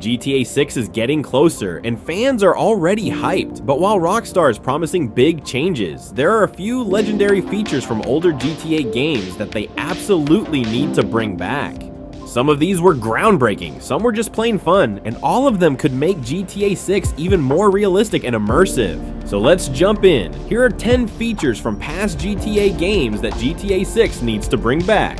GTA 6 is getting closer, and fans are already hyped. But while Rockstar is promising big changes, there are a few legendary features from older GTA games that they absolutely need to bring back. Some of these were groundbreaking, some were just plain fun, and all of them could make GTA 6 even more realistic and immersive. So let's jump in. Here are 10 features from past GTA games that GTA 6 needs to bring back.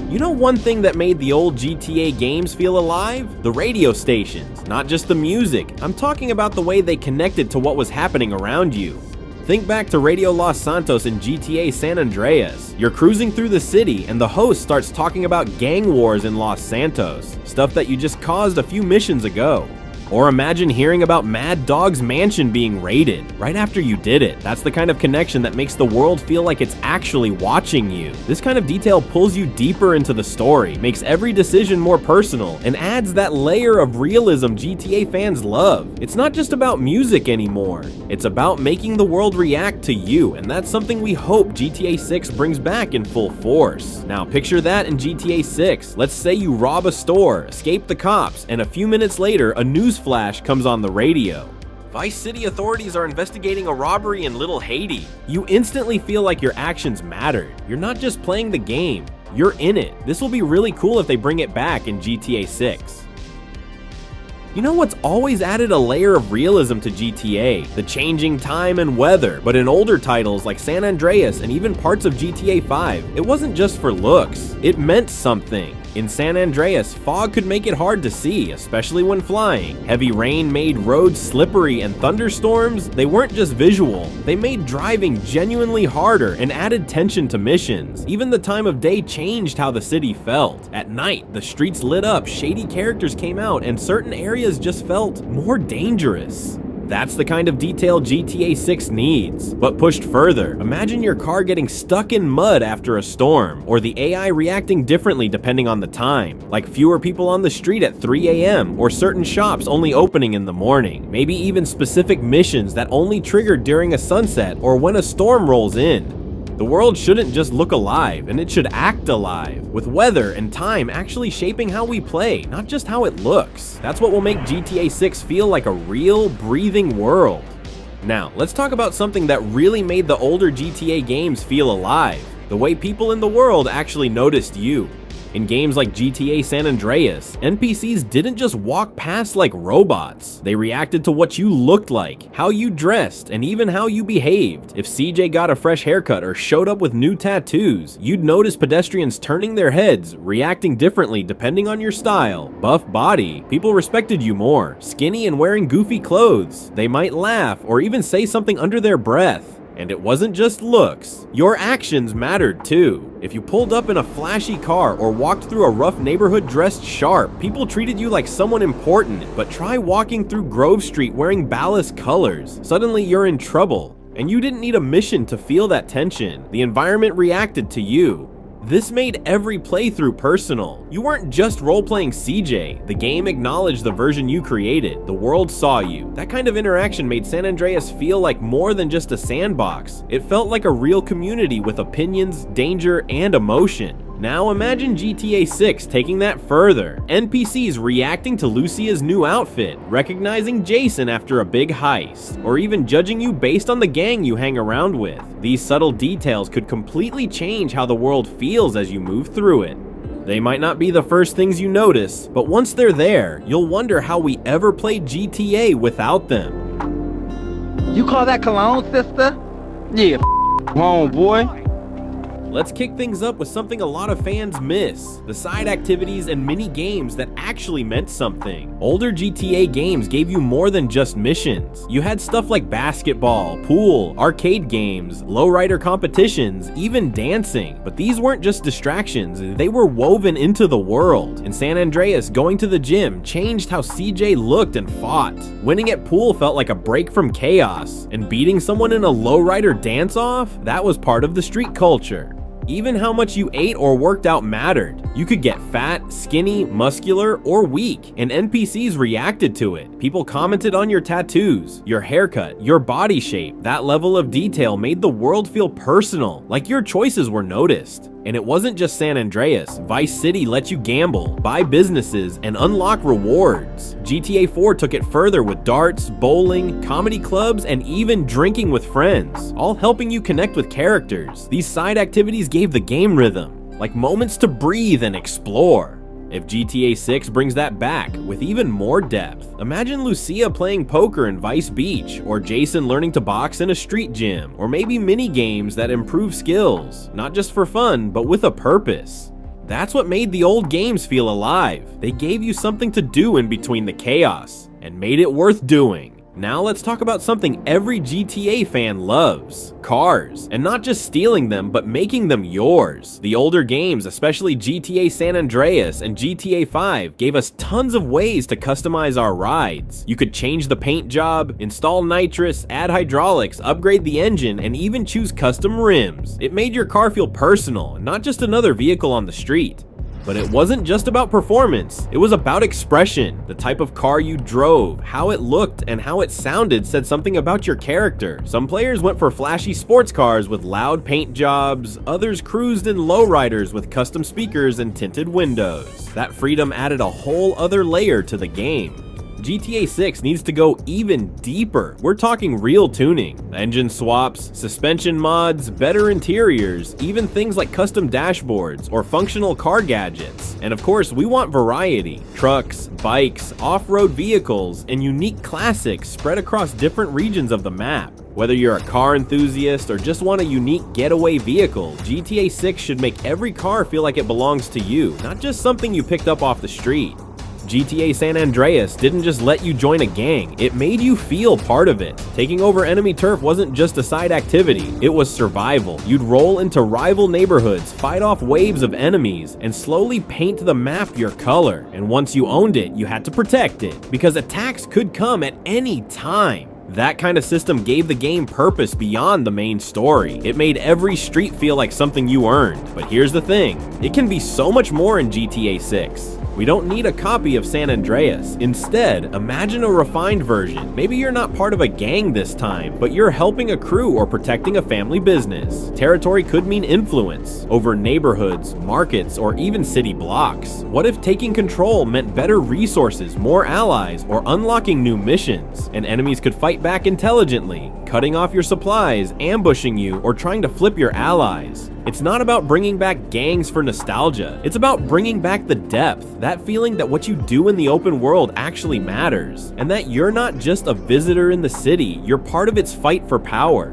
You know one thing that made the old GTA games feel alive? The radio stations, not just the music. I'm talking about the way they connected to what was happening around you. Think back to Radio Los Santos in GTA San Andreas. You're cruising through the city and the host starts talking about gang wars in Los Santos, stuff that you just caused a few missions ago. Or imagine hearing about Mad Dog's mansion being raided right after you did it. That's the kind of connection that makes the world feel like it's actually watching you. This kind of detail pulls you deeper into the story, makes every decision more personal, and adds that layer of realism GTA fans love. It's not just about music anymore. It's about making the world react to you, and that's something we hope GTA 6 brings back in full force. Now picture that in GTA 6. Let's say you rob a store, escape the cops, and a few minutes later a news flash comes on the radio. Vice City authorities are investigating a robbery in Little Haiti. You instantly feel like your actions mattered. You're not just playing the game, you're in it. This will be really cool if they bring it back in GTA 6. You know what's always added a layer of realism to GTA? The changing time and weather. But in older titles like San Andreas and even parts of GTA 5, it wasn't just for looks. It meant something. In San Andreas, fog could make it hard to see, especially when flying. Heavy rain made roads slippery, and thunderstorms, they weren't just visual. They made driving genuinely harder and added tension to missions. Even the time of day changed how the city felt. At night, the streets lit up, shady characters came out, and certain areas just felt more dangerous. That's the kind of detail GTA 6 needs. But pushed further, imagine your car getting stuck in mud after a storm, or the AI reacting differently depending on the time, like fewer people on the street at 3 a.m., or certain shops only opening in the morning. Maybe even specific missions that only trigger during a sunset or when a storm rolls in. The world shouldn't just look alive, and it should act alive, with weather and time actually shaping how we play, not just how it looks. That's what will make GTA 6 feel like a real, breathing world. Now, let's talk about something that really made the older GTA games feel alive: the way people in the world actually noticed you. In games like GTA San Andreas, NPCs didn't just walk past like robots. They reacted to what you looked like, how you dressed, and even how you behaved. If CJ got a fresh haircut or showed up with new tattoos, you'd notice pedestrians turning their heads, reacting differently depending on your style. Buff body, people respected you more. Skinny and wearing goofy clothes, they might laugh or even say something under their breath. And it wasn't just looks. Your actions mattered too. If you pulled up in a flashy car or walked through a rough neighborhood dressed sharp, people treated you like someone important. But try walking through Grove Street wearing ballast colors. Suddenly you're in trouble. And you didn't need a mission to feel that tension. The environment reacted to you. This made every playthrough personal. You weren't just role-playing CJ. The game acknowledged the version you created. The world saw you. That kind of interaction made San Andreas feel like more than just a sandbox. It felt like a real community with opinions, danger, and emotion. Now imagine GTA 6 taking that further. NPCs reacting to Lucia's new outfit, recognizing Jason after a big heist, or even judging you based on the gang you hang around with. These subtle details could completely change how the world feels as you move through it. They might not be the first things you notice, but once they're there, you'll wonder how we ever played GTA without them. You call that cologne, sister? Yeah, home, boy. Let's kick things up with something a lot of fans miss: the side activities and mini games that actually meant something. Older GTA games gave you more than just missions. You had stuff like basketball, pool, arcade games, lowrider competitions, even dancing. But these weren't just distractions, they were woven into the world. In San Andreas, going to the gym changed how CJ looked and fought. Winning at pool felt like a break from chaos, and beating someone in a lowrider dance-off, that was part of the street culture. Even how much you ate or worked out mattered. You could get fat, skinny, muscular, or weak, and NPCs reacted to it. People commented on your tattoos, your haircut, your body shape. That level of detail made the world feel personal, like your choices were noticed. And it wasn't just San Andreas. Vice City lets you gamble, buy businesses, and unlock rewards. GTA 4 took it further with darts, bowling, comedy clubs, and even drinking with friends, all helping you connect with characters. These side activities gave the game rhythm, like moments to breathe and explore. If GTA 6 brings that back with even more depth, imagine Lucia playing poker in Vice Beach, or Jason learning to box in a street gym, or maybe mini games that improve skills, not just for fun, but with a purpose. That's what made the old games feel alive. They gave you something to do in between the chaos, and made it worth doing. Now let's talk about something every GTA fan loves: cars. And not just stealing them, but making them yours. The older games, especially GTA San Andreas and GTA 5, gave us tons of ways to customize our rides. You could change the paint job, install nitrous, add hydraulics, upgrade the engine, and even choose custom rims. It made your car feel personal, not just another vehicle on the street. But it wasn't just about performance, it was about expression. The type of car you drove, how it looked, and how it sounded said something about your character. Some players went for flashy sports cars with loud paint jobs, others cruised in lowriders with custom speakers and tinted windows. That freedom added a whole other layer to the game. GTA 6 needs to go even deeper. We're talking real tuning, engine swaps, suspension mods, better interiors, even things like custom dashboards or functional car gadgets. And of course, we want variety: trucks, bikes, off-road vehicles, and unique classics spread across different regions of the map. Whether you're a car enthusiast or just want a unique getaway vehicle, GTA 6 should make every car feel like it belongs to you, not just something you picked up off the street. GTA San Andreas didn't just let you join a gang, it made you feel part of it. Taking over enemy turf wasn't just a side activity, it was survival. You'd roll into rival neighborhoods, fight off waves of enemies, and slowly paint the map your color. And once you owned it, you had to protect it, because attacks could come at any time. That kind of system gave the game purpose beyond the main story. It made every street feel like something you earned. But here's the thing, it can be so much more in GTA 6. We don't need a copy of San Andreas. Instead, imagine a refined version. Maybe you're not part of a gang this time, but you're helping a crew or protecting a family business. Territory could mean influence over neighborhoods, markets, or even city blocks. What if taking control meant better resources, more allies, or unlocking new missions? And enemies could fight back intelligently, cutting off your supplies, ambushing you, or trying to flip your allies. It's not about bringing back gangs for nostalgia. It's about bringing back the depth, that feeling that what you do in the open world actually matters, and that you're not just a visitor in the city, you're part of its fight for power.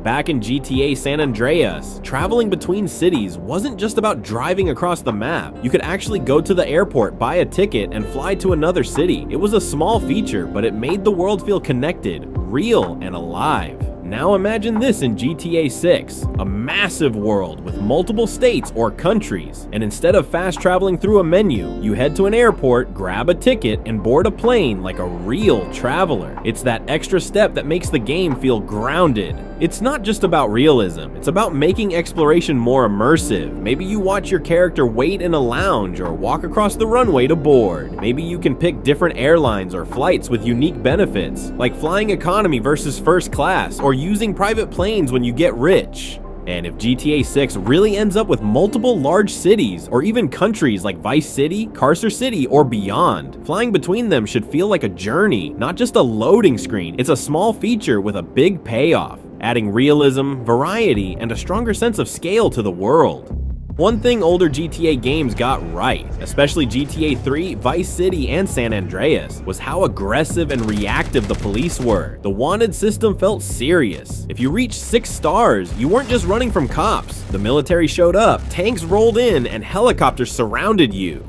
Back in GTA San Andreas, traveling between cities wasn't just about driving across the map. You could actually go to the airport, buy a ticket, and fly to another city. It was a small feature, but it made the world feel connected, real, and alive. Now imagine this in GTA 6, a massive world with multiple states or countries, and instead of fast traveling through a menu, you head to an airport, grab a ticket, and board a plane like a real traveler. It's that extra step that makes the game feel grounded. It's not just about realism, it's about making exploration more immersive. Maybe you watch your character wait in a lounge or walk across the runway to board. Maybe you can pick different airlines or flights with unique benefits, like flying economy versus first class, or using private planes when you get rich. And if GTA 6 really ends up with multiple large cities, or even countries like Vice City, Carcer City, or beyond, flying between them should feel like a journey, not just a loading screen. It's a small feature with a big payoff, adding realism, variety, and a stronger sense of scale to the world. One thing older GTA games got right, especially GTA 3, Vice City, and San Andreas, was how aggressive and reactive the police were. The wanted system felt serious. If you reached 6 stars, you weren't just running from cops. The military showed up, tanks rolled in, and helicopters surrounded you.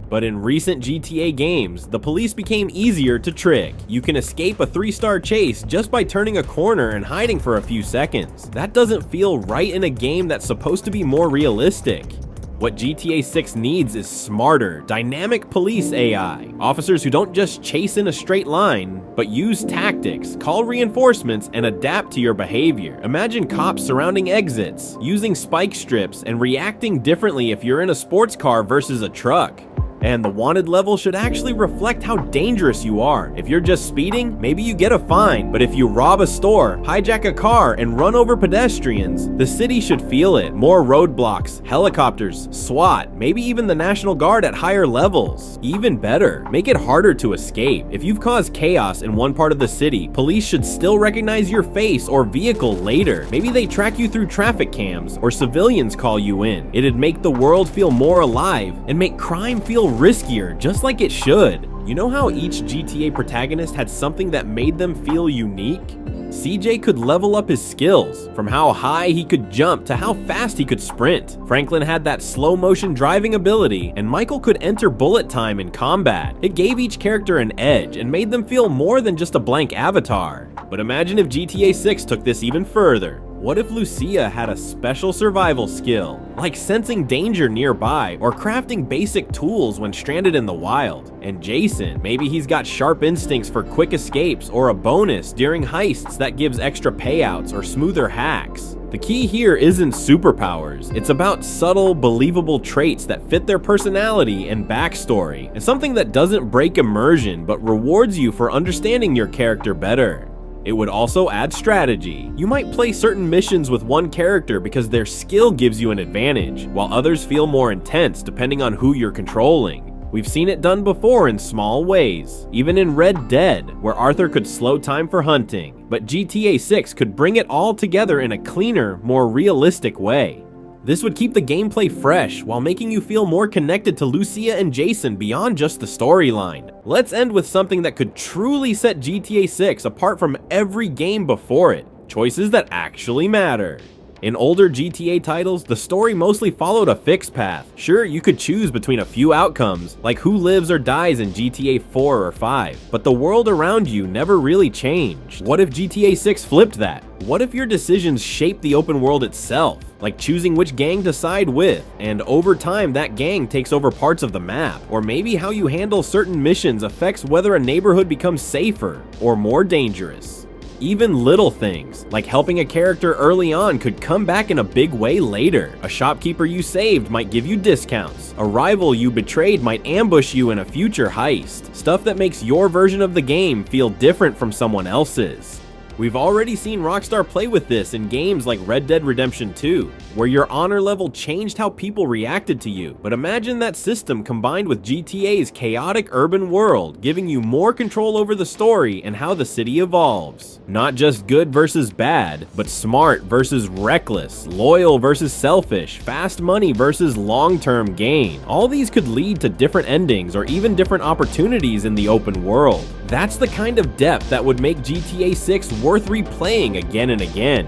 But in recent GTA games, the police became easier to trick. You can escape a 3-star chase just by turning a corner and hiding for a few seconds. That doesn't feel right in a game that's supposed to be more realistic. What GTA 6 needs is smarter, dynamic police AI. Officers who don't just chase in a straight line, but use tactics, call reinforcements, and adapt to your behavior. Imagine cops surrounding exits, using spike strips, and reacting differently if you're in a sports car versus a truck. And the wanted level should actually reflect how dangerous you are. If you're just speeding, maybe you get a fine, but if you rob a store, hijack a car, and run over pedestrians, the city should feel it. More roadblocks, helicopters, SWAT, maybe even the National Guard at higher levels. Even better, make it harder to escape. If you've caused chaos in one part of the city, police should still recognize your face or vehicle later. Maybe they track you through traffic cams, or civilians call you in. It'd make the world feel more alive and make crime feel riskier, just like it should. You know how each GTA protagonist had something that made them feel unique? CJ could level up his skills, from how high he could jump to how fast he could sprint. Franklin had that slow motion driving ability, and Michael could enter bullet time in combat. It gave each character an edge and made them feel more than just a blank avatar. But imagine if GTA 6 took this even further. What if Lucia had a special survival skill, like sensing danger nearby or crafting basic tools when stranded in the wild? And Jason, maybe he's got sharp instincts for quick escapes or a bonus during heists that gives extra payouts or smoother hacks. The key here isn't superpowers, it's about subtle, believable traits that fit their personality and backstory, and something that doesn't break immersion but rewards you for understanding your character better. It would also add strategy. You might play certain missions with one character because their skill gives you an advantage, while others feel more intense depending on who you're controlling. We've seen it done before in small ways, even in Red Dead, where Arthur could slow time for hunting, but GTA 6 could bring it all together in a cleaner, more realistic way. This would keep the gameplay fresh while making you feel more connected to Lucia and Jason beyond just the storyline. Let's end with something that could truly set GTA 6 apart from every game before it: choices that actually matter. In older GTA titles, the story mostly followed a fixed path. Sure, you could choose between a few outcomes, like who lives or dies in GTA 4 or 5, but the world around you never really changed. What if GTA 6 flipped that? What if your decisions shape the open world itself, like choosing which gang to side with, and over time that gang takes over parts of the map? Or maybe how you handle certain missions affects whether a neighborhood becomes safer or more dangerous. Even little things, like helping a character early on, could come back in a big way later. A shopkeeper you saved might give you discounts. A rival you betrayed might ambush you in a future heist. Stuff that makes your version of the game feel different from someone else's. We've already seen Rockstar play with this in games like Red Dead Redemption 2, where your honor level changed how people reacted to you. But imagine that system combined with GTA's chaotic urban world, giving you more control over the story and how the city evolves. Not just good versus bad, but smart versus reckless, loyal versus selfish, fast money versus long-term gain. All these could lead to different endings or even different opportunities in the open world. That's the kind of depth that would make GTA 6 worth replaying again and again.